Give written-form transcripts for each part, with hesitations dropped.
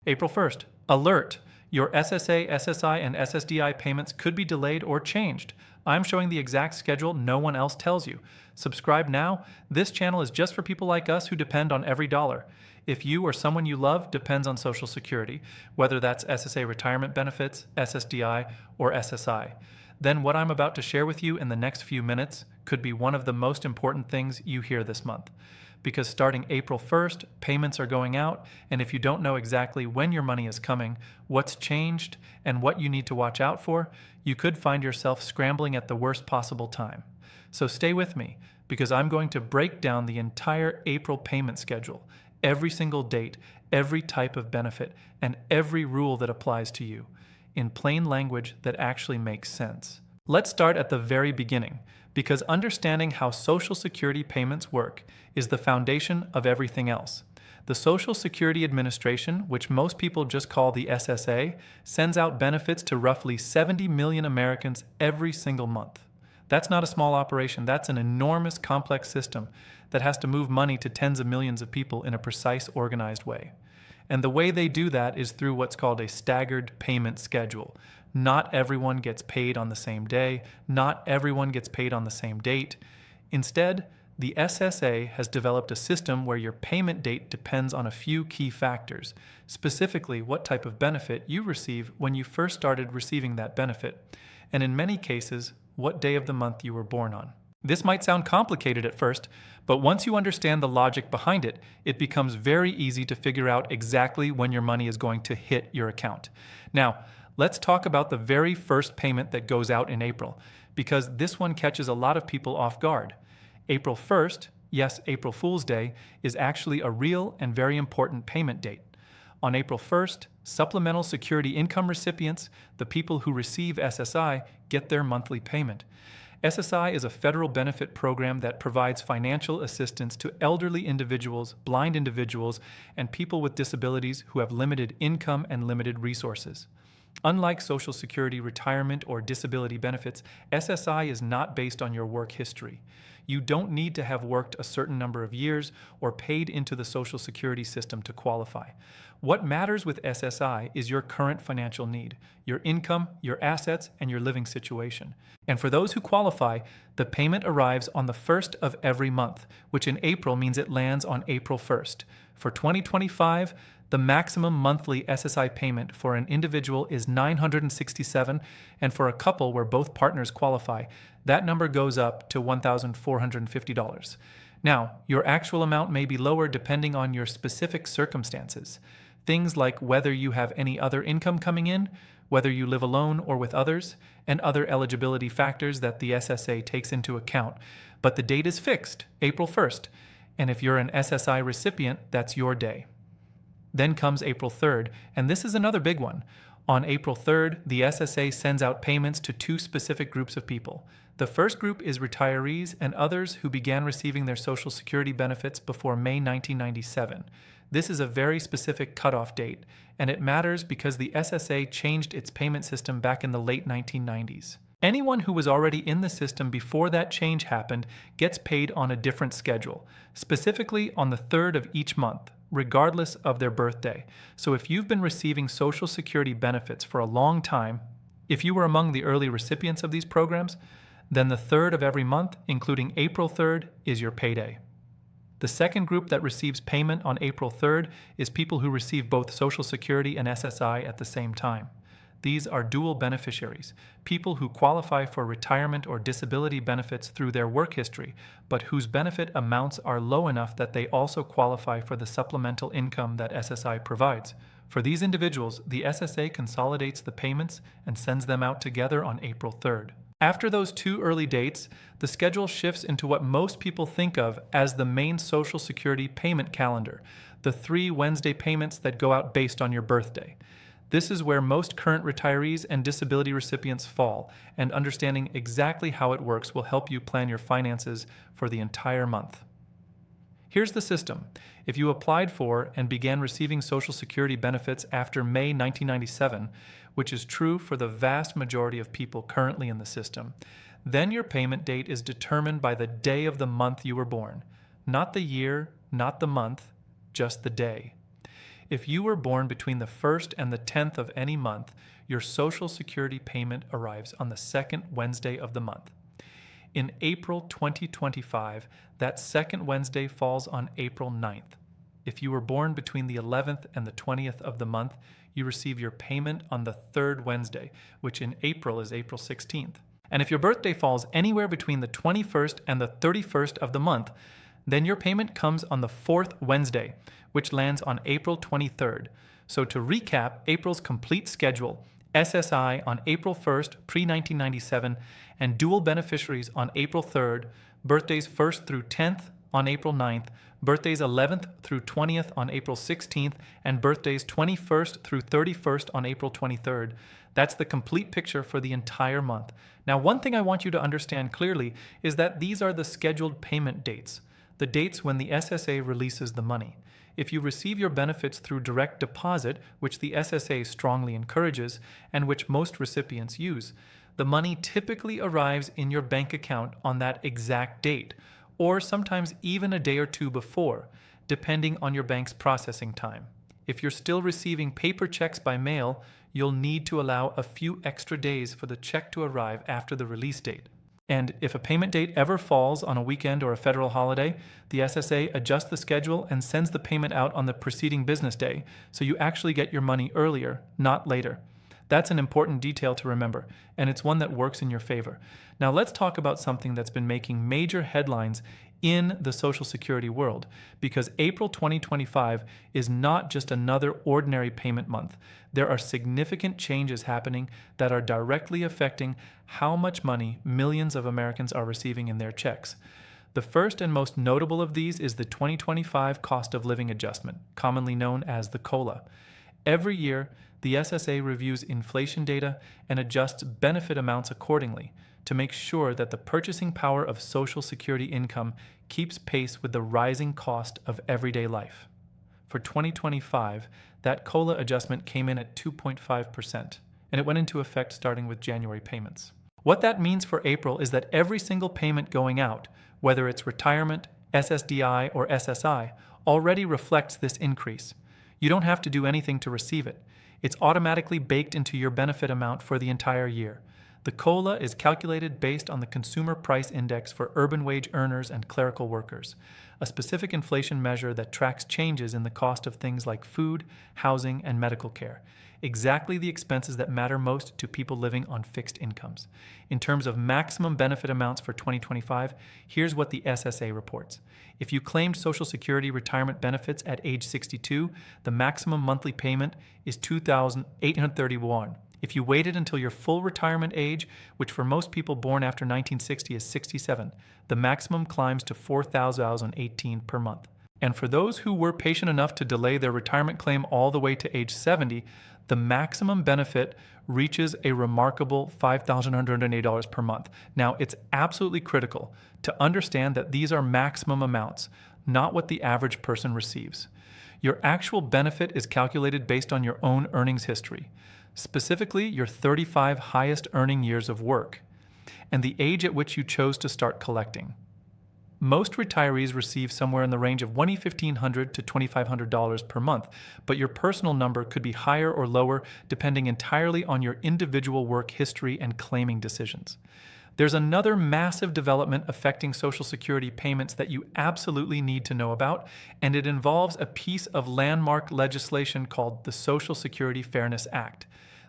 April 1st, alert! Your SSA, SSI, and SSDI payments could be delayed or changed. I'm showing the exact schedule no one else tells you. Subscribe now. This channel is just for people like us who depend on every dollar. If you or someone you love depends on Social Security, whether that's SSA retirement benefits, SSDI, or SSI, then what I'm about to share with you in the next few minutes could be one of the most important things you hear this month. Because starting April 1st, payments are going out, and if you don't know exactly when your money is coming, what's changed, and what you need to watch out for, you could find yourself scrambling at the worst possible time. So stay with me, because I'm going to break down the entire April payment schedule, every single date, every type of benefit, and every rule that applies to you, in plain language that actually makes sense. Let's start at the very beginning, because understanding how Social Security payments work is the foundation of everything else. The Social Security Administration, which most people just call the SSA, sends out benefits to roughly 70 million Americans every single month. That's not a small operation, that's an enormous complex system that has to move money to tens of millions of people in a precise, organized way. And the way they do that is through what's called a staggered payment schedule. Not everyone gets paid on the same day. Not everyone gets paid on the same date. Instead, the SSA has developed a system where your payment date depends on a few key factors, specifically what type of benefit you receive when you first started receiving that benefit, and in many cases, what day of the month you were born on. This might sound complicated at first, but once you understand the logic behind it, it becomes very easy to figure out exactly when your money is going to hit your account. Now, let's talk about the very first payment that goes out in April, because this one catches a lot of people off guard. April 1st, yes, April Fool's Day, is actually a real and very important payment date. On April 1st, Supplemental Security Income recipients, the people who receive SSI, get their monthly payment. SSI is a federal benefit program that provides financial assistance to elderly individuals, blind individuals, and people with disabilities who have limited income and limited resources. Unlike Social Security retirement or disability benefits, SSI is not based on your work history. You don't need to have worked a certain number of years or paid into the Social Security system to qualify. What matters with SSI is your current financial need, your income, your assets, and your living situation. And for those who qualify, the payment arrives on the 1st of every month, which in April means it lands on April 1st. For 2025, the maximum monthly SSI payment for an individual is $967, and for a couple where both partners qualify, that number goes up to $1,450. Now, your actual amount may be lower depending on your specific circumstances. Things like whether you have any other income coming in, whether you live alone or with others, and other eligibility factors that the SSA takes into account. But the date is fixed, April 1st, and if you're an SSI recipient, that's your day. Then comes April 3rd, and this is another big one. On April 3rd, the SSA sends out payments to two specific groups of people. The first group is retirees and others who began receiving their Social Security benefits before May 1997. This is a very specific cutoff date, and it matters because the SSA changed its payment system back in the late 1990s. Anyone who was already in the system before that change happened gets paid on a different schedule, specifically on the 3rd of each month, regardless of their birthday. So if you've been receiving Social Security benefits for a long time, if you were among the early recipients of these programs, then the 3rd of every month, including April 3rd, is your payday. The second group that receives payment on April 3rd is people who receive both Social Security and SSI at the same time. These are dual beneficiaries, people who qualify for retirement or disability benefits through their work history, but whose benefit amounts are low enough that they also qualify for the supplemental income that SSI provides. For these individuals, the SSA consolidates the payments and sends them out together on April 3rd. After those two early dates, the schedule shifts into what most people think of as the main Social Security payment calendar, the 3 Wednesday payments that go out based on your birthday. This is where most current retirees and disability recipients fall, and understanding exactly how it works will help you plan your finances for the entire month. Here's the system. If you applied for and began receiving Social Security benefits after May 1997, which is true for the vast majority of people currently in the system, then your payment date is determined by the day of the month you were born. Not the year, not the month, just the day. If you were born between the 1st and the 10th of any month, your Social Security payment arrives on the second Wednesday of the month. In April 2025, that second Wednesday falls on April 9th. If you were born between the 11th and the 20th of the month, you receive your payment on the third Wednesday, which in April is April 16th. And if your birthday falls anywhere between the 21st and the 31st of the month, then your payment comes on the fourth Wednesday, which lands on April 23rd. So to recap April's complete schedule, SSI on April 1st, pre-1997, and dual beneficiaries on April 3rd, birthdays 1st through 10th on April 9th, birthdays 11th through 20th on April 16th, and birthdays 21st through 31st on April 23rd. That's the complete picture for the entire month. Now, one thing I want you to understand clearly is that these are the scheduled payment dates, the dates when the SSA releases the money. If you receive your benefits through direct deposit, which the SSA strongly encourages and which most recipients use, the money typically arrives in your bank account on that exact date, or sometimes even a day or two before, depending on your bank's processing time. If you're still receiving paper checks by mail, you'll need to allow a few extra days for the check to arrive after the release date. And if a payment date ever falls on a weekend or a federal holiday, the SSA adjusts the schedule and sends the payment out on the preceding business day, so you actually get your money earlier, not later. That's an important detail to remember, and it's one that works in your favor. Now let's talk about something that's been making major headlines in the Social Security world, because April 2025 is not just another ordinary payment month. There are significant changes happening that are directly affecting how much money millions of Americans are receiving in their checks. The first and most notable of these is the 2025 Cost of Living Adjustment, commonly known as the COLA. Every year, the SSA reviews inflation data and adjusts benefit amounts accordingly to make sure that the purchasing power of Social Security income keeps pace with the rising cost of everyday life. For 2025, that COLA adjustment came in at 2.5%, and it went into effect starting with January payments. What that means for April is that every single payment going out, whether it's retirement, SSDI, or SSI, already reflects this increase. You don't have to do anything to receive it. It's automatically baked into your benefit amount for the entire year. The COLA is calculated based on the Consumer Price Index for urban wage earners and clerical workers, a specific inflation measure that tracks changes in the cost of things like food, housing, and medical care, exactly the expenses that matter most to people living on fixed incomes. In terms of maximum benefit amounts for 2025, here's what the SSA reports. If you claimed Social Security retirement benefits at age 62, the maximum monthly payment is $2,831. If you waited until your full retirement age, which for most people born after 1960 is 67, the maximum climbs to $4,018 per month. And for those who were patient enough to delay their retirement claim all the way to age 70, the maximum benefit reaches a remarkable $5,108 per month. Now, it's absolutely critical to understand that these are maximum amounts, not what the average person receives. Your actual benefit is calculated based on your own earnings history, specifically your 35 highest earning years of work, and the age at which you chose to start collecting. Most retirees receive somewhere in the range of $1,500 to $2,500 per month, but your personal number could be higher or lower depending entirely on your individual work history and claiming decisions. There's another massive development affecting Social Security payments that you absolutely need to know about, and it involves a piece of landmark legislation called the Social Security Fairness Act.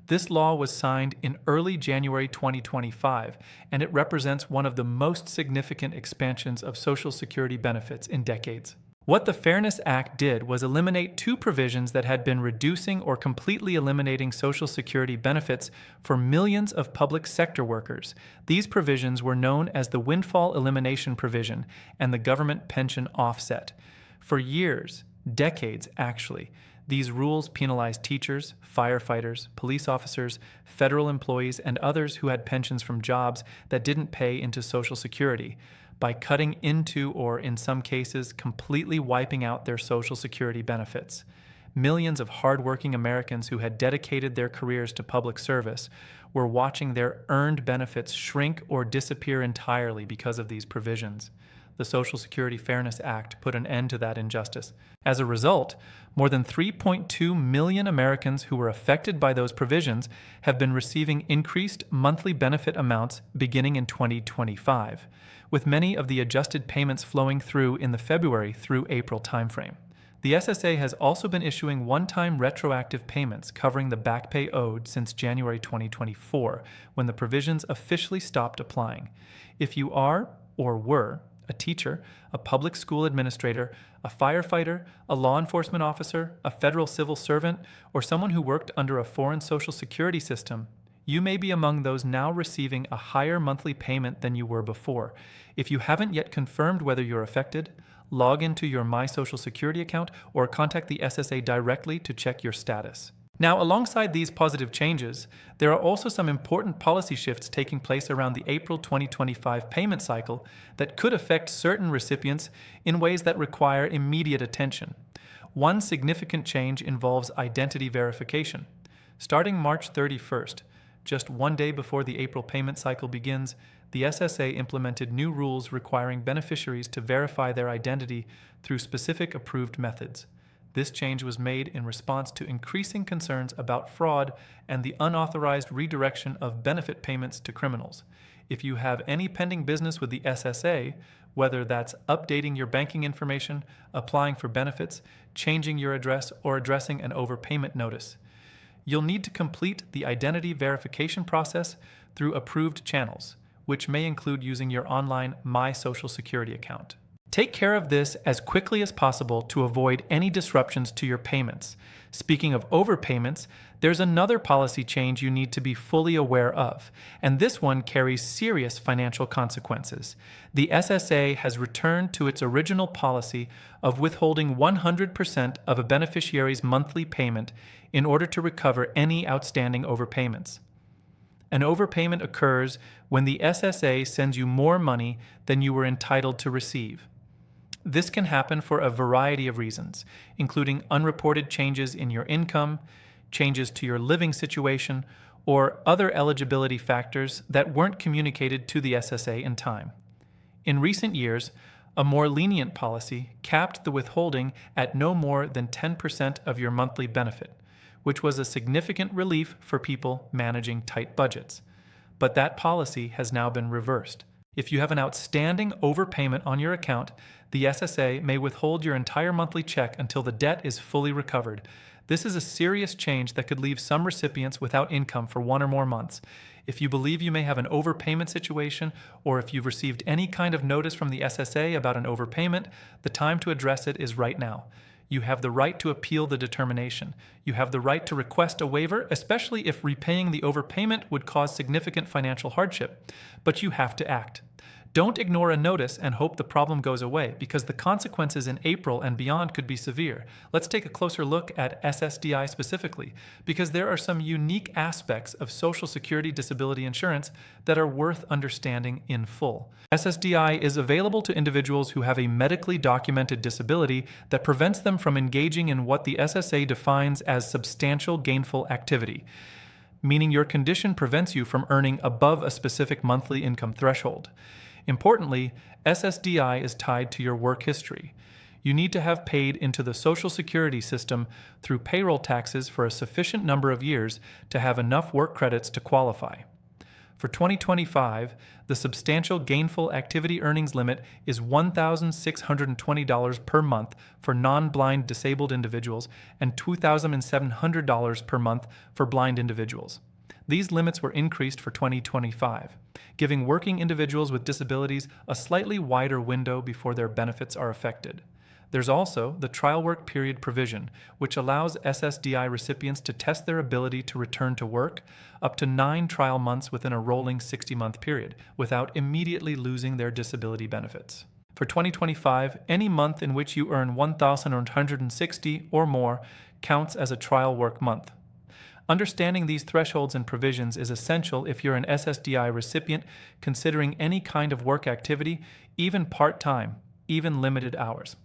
This law was signed in early January 2025, and it represents one of the most significant expansions of Social Security benefits in decades. What the Fairness Act did was eliminate two provisions that had been reducing or completely eliminating Social Security benefits for millions of public sector workers. These provisions were known as the Windfall Elimination Provision and the Government Pension Offset. For years, decades actually, these rules penalized teachers, firefighters, police officers, federal employees, and others who had pensions from jobs that didn't pay into Social Security by cutting into, or in some cases, completely wiping out their Social Security benefits. Millions of hardworking Americans who had dedicated their careers to public service were watching their earned benefits shrink or disappear entirely because of these provisions. The Social Security Fairness Act put an end to that injustice. As a result, more than 3.2 million Americans who were affected by those provisions have been receiving increased monthly benefit amounts beginning in 2025, with many of the adjusted payments flowing through in the February through April timeframe. The SSA has also been issuing one-time retroactive payments covering the back pay owed since January 2024, when the provisions officially stopped applying. If you are, or were, a teacher, a public school administrator, a firefighter, a law enforcement officer, a federal civil servant, or someone who worked under a foreign social security system, you may be among those now receiving a higher monthly payment than you were before. If you haven't yet confirmed whether you're affected, log into your My Social Security account or contact the SSA directly to check your status. Now, alongside these positive changes, there are also some important policy shifts taking place around the April 2025 payment cycle that could affect certain recipients in ways that require immediate attention. One significant change involves identity verification. Starting March 31st, just one day before the April payment cycle begins, the SSA implemented new rules requiring beneficiaries to verify their identity through specific approved methods. This change was made in response to increasing concerns about fraud and the unauthorized redirection of benefit payments to criminals. If you have any pending business with the SSA, whether that's updating your banking information, applying for benefits, changing your address, or addressing an overpayment notice, you'll need to complete the identity verification process through approved channels, which may include using your online My Social Security account. Take care of this as quickly as possible to avoid any disruptions to your payments. Speaking of overpayments, there's another policy change you need to be fully aware of, and this one carries serious financial consequences. The SSA has returned to its original policy of withholding 100% of a beneficiary's monthly payment in order to recover any outstanding overpayments. An overpayment occurs when the SSA sends you more money than you were entitled to receive. This can happen for a variety of reasons, including unreported changes in your income, changes to your living situation, or other eligibility factors that weren't communicated to the SSA in time. In recent years, a more lenient policy capped the withholding at no more than 10% of your monthly benefit, which was a significant relief for people managing tight budgets. But that policy has now been reversed. If you have an outstanding overpayment on your account, the SSA may withhold your entire monthly check until the debt is fully recovered. This is a serious change that could leave some recipients without income for 1 or more months. If you believe you may have an overpayment situation, or if you've received any kind of notice from the SSA about an overpayment, the time to address it is right now. You have the right to appeal the determination. You have the right to request a waiver, especially if repaying the overpayment would cause significant financial hardship. But you have to act. Don't ignore a notice and hope the problem goes away, because the consequences in April and beyond could be severe. Let's take a closer look at SSDI specifically, because there are some unique aspects of Social Security disability insurance that are worth understanding in full. SSDI is available to individuals who have a medically documented disability that prevents them from engaging in what the SSA defines as substantial gainful activity, meaning your condition prevents you from earning above a specific monthly income threshold. Importantly, SSDI is tied to your work history. You need to have paid into the Social Security system through payroll taxes for a sufficient number of years to have enough work credits to qualify. For 2025, the substantial gainful activity earnings limit is $1,620 per month for non-blind disabled individuals and $2,700 per month for blind individuals. These limits were increased for 2025, giving working individuals with disabilities a slightly wider window before their benefits are affected. There's also the trial work period provision, which allows SSDI recipients to test their ability to return to work up to 9 trial months within a rolling 60-month period, without immediately losing their disability benefits. For 2025, any month in which you earn $1,160 or more counts as a trial work month. Understanding these thresholds and provisions is essential if you're an SSDI recipient considering any kind of work activity, even part-time, even limited hours.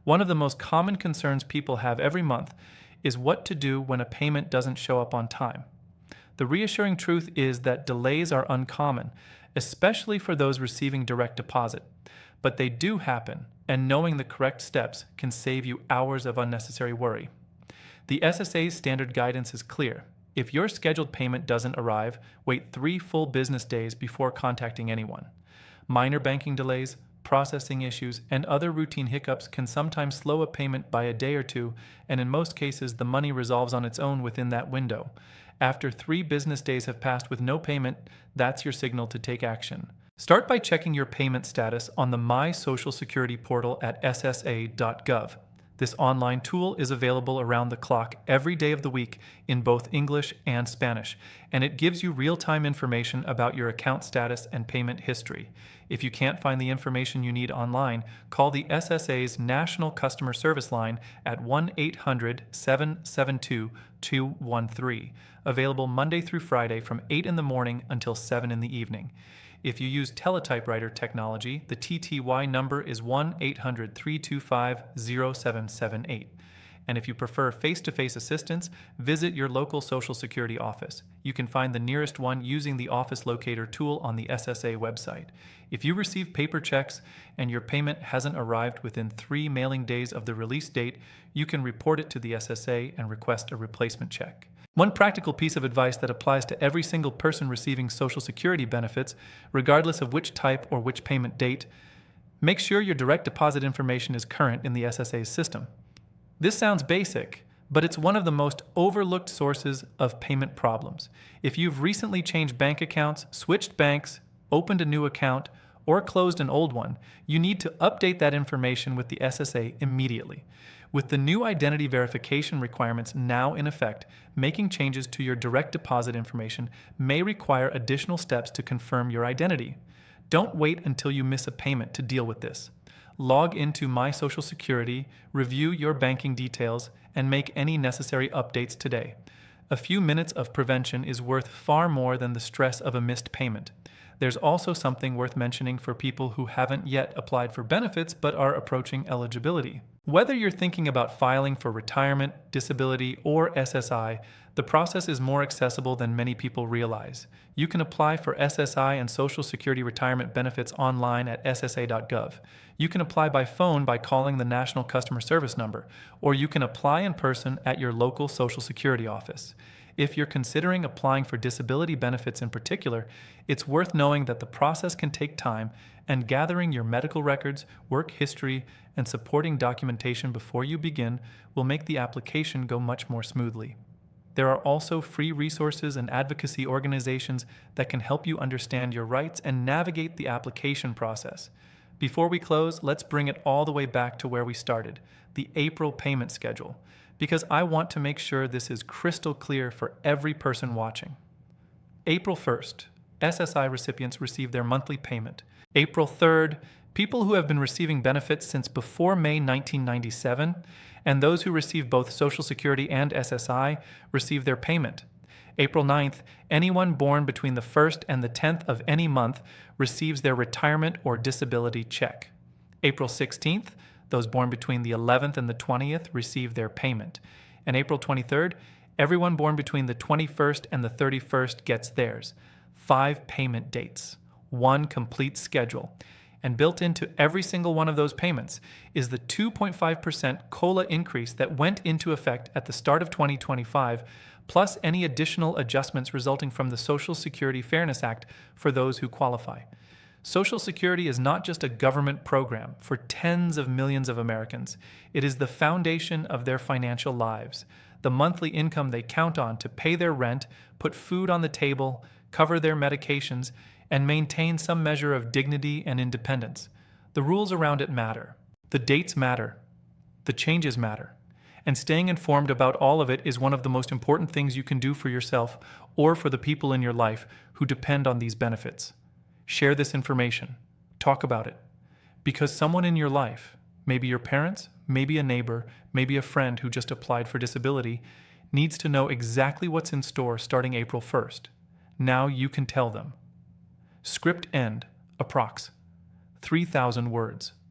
One of the most common concerns people have every month is what to do when a payment doesn't show up on time. The reassuring truth is that delays are uncommon, especially for those receiving direct deposit. but they do happen, and knowing the correct steps can save you hours of unnecessary worry. The SSA's standard guidance is clear. If your scheduled payment doesn't arrive, wait 3 full business days before contacting anyone. Minor banking delays, processing issues, and other routine hiccups can sometimes slow a payment by a day or two, and in most cases, the money resolves on its own within that window. After 3 business days have passed with no payment, that's your signal to take action. Start by checking your payment status on the My Social Security portal at ssa.gov. This online tool is available around the clock every day of the week in both English and Spanish, and it gives you real-time information about your account status and payment history. If you can't find the information you need online, call the SSA's National Customer Service line at 1-800-772-213, available Monday through Friday from 8 in the morning until 7 in the evening. If you use teletypewriter technology, the TTY number is 1-800-325-0778. And if you prefer face-to-face assistance, visit your local Social Security office. You can find the nearest one using the Office Locator tool on the SSA website. If you receive paper checks and your payment hasn't arrived within 3 mailing days of the release date, you can report it to the SSA and request a replacement check. One practical piece of advice that applies to every single person receiving Social Security benefits, regardless of which type or which payment date, make sure your direct deposit information is current in the SSA's system. This sounds basic, but it's one of the most overlooked sources of payment problems. If you've recently changed bank accounts, switched banks, opened a new account, or closed an old one, you need to update that information with the SSA immediately. With the new identity verification requirements now in effect, making changes to your direct deposit information may require additional steps to confirm your identity. Don't wait until you miss a payment to deal with this. Log into My Social Security, review your banking details, and make any necessary updates today. A few minutes of prevention is worth far more than the stress of a missed payment. There's also something worth mentioning for people who haven't yet applied for benefits but are approaching eligibility. Whether you're thinking about filing for retirement, disability, or SSI, the process is more accessible than many people realize. You can apply for SSI and Social Security retirement benefits online at ssa.gov. You can apply by phone by calling the National Customer Service number, or you can apply in person at your local Social Security office. If you're considering applying for disability benefits in particular, it's worth knowing that the process can take time, and gathering your medical records, work history, and supporting documentation before you begin will make the application go much more smoothly. There are also free resources and advocacy organizations that can help you understand your rights and navigate the application process. Before we close, let's bring it all the way back to where we started, the April payment schedule, because I want to make sure this is crystal clear for every person watching. April 1st, SSI recipients receive their monthly payment. April 3rd, people who have been receiving benefits since before May 1997, and those who receive both Social Security and SSI receive their payment. April 9th, anyone born between the 1st and the 10th of any month receives their retirement or disability check. April 16th, those born between the 11th and the 20th receive their payment. And April 23rd, everyone born between the 21st and the 31st gets theirs. 5 payment dates, 1 complete schedule. And built into every single one of those payments is the 2.5% COLA increase that went into effect at the start of 2025, plus any additional adjustments resulting from the Social Security Fairness Act for those who qualify. Social Security is not just a government program for tens of millions of Americans. It is the foundation of their financial lives, the monthly income they count on to pay their rent, put food on the table, cover their medications, and maintain some measure of dignity and independence. The rules around it matter. The dates matter. The changes matter. And staying informed about all of it is one of the most important things you can do for yourself or for the people in your life who depend on these benefits. Share this information. Talk about it. Because someone in your life, maybe your parents, maybe a neighbor, maybe a friend who just applied for disability, needs to know exactly what's in store starting April 1st. Now you can tell them. Script end, approx. 3,000 words.